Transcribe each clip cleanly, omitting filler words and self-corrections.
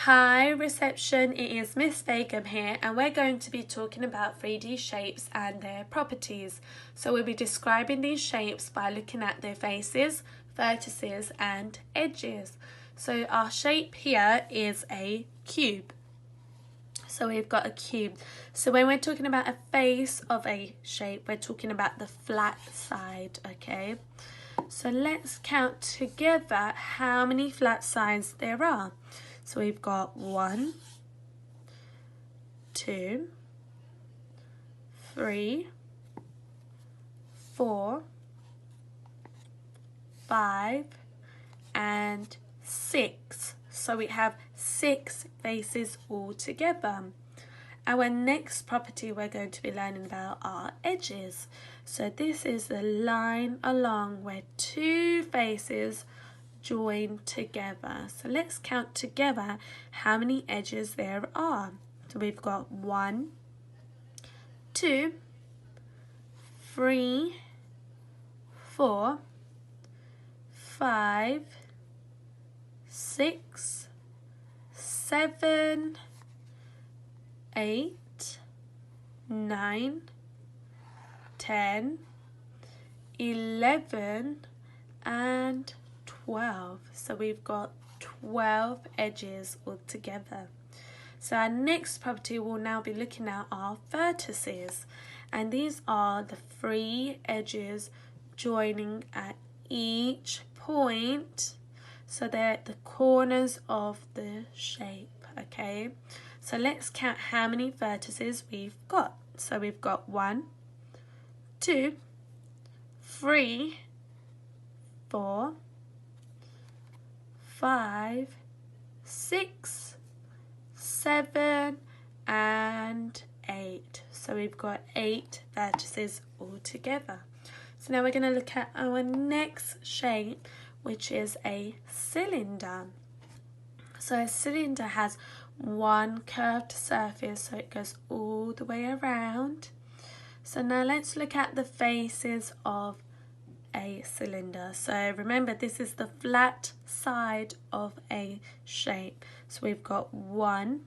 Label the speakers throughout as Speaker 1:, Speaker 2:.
Speaker 1: Hi reception, it is Miss Begum here and we're going to be talking about 3D shapes and their properties. So we'll be describing these shapes by looking at their faces, vertices and edges. So our shape here is a cube. So we've got a cube. So when we're talking about a face of a shape, we're talking about the flat side, okay? So let's count together how many flat sides there are. So we've got 1, 2, 3, 4, 5, and 6. So we have 6 faces all together. Our next property we're going to be learning about are edges. So this is the line along where 2 faces join together. So let's count together how many edges there are. So we've got 1, 2, 3, 4, 5, 6, 7, 8, 9, 10, 11, and 12. So we've got 12 edges altogether. So our next property we'll now be looking at are vertices, and these are the 3 edges joining at each point. So they're at the corners of the shape, okay? So let's count how many vertices we've got. So we've got 1, 2, 3, 4, 5, 6, 7, and 8. So we've got 8 vertices altogether. So now we're going to look at our next shape, which is a cylinder. So a cylinder has one curved surface, so it goes all the way around. So now let's look at the faces of a cylinder. So remember, this is the flat side of a shape. So we've got 1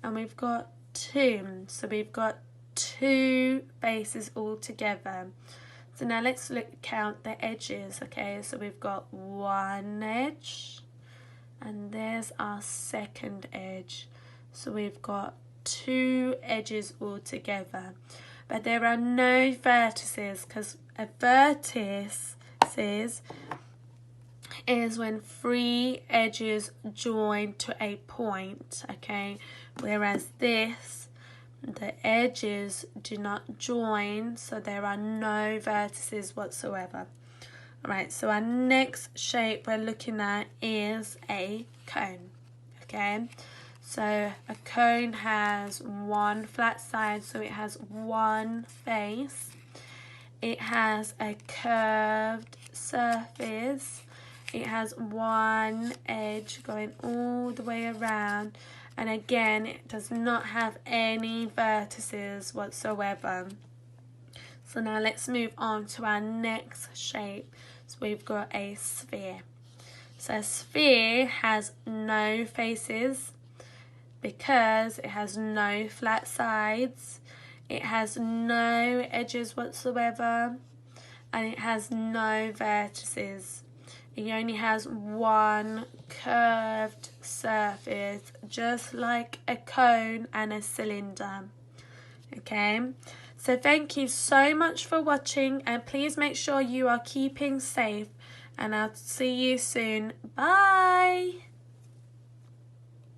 Speaker 1: and we've got 2. So we've got 2 faces all together. So now let's count the edges, okay? So we've got 1 edge and there's our second edge. So we've got 2 edges all together. But there are no vertices, because a vertex is when 3 edges join to a point, okay? Whereas this, the edges do not join, so there are no vertices whatsoever. Alright, so our next shape we're looking at is a cone, okay? So a cone has 1 flat side, so it has 1 face. It has a curved surface. It has 1 edge going all the way around. And again, it does not have any vertices whatsoever. So now let's move on to our next shape. So we've got a sphere. So a sphere has no faces, because it has no flat sides, it has no edges whatsoever, and it has no vertices. It only has 1 curved surface, just like a cone and a cylinder. Okay, so thank you so much for watching, and please make sure you are keeping safe, and I'll see you soon. Bye!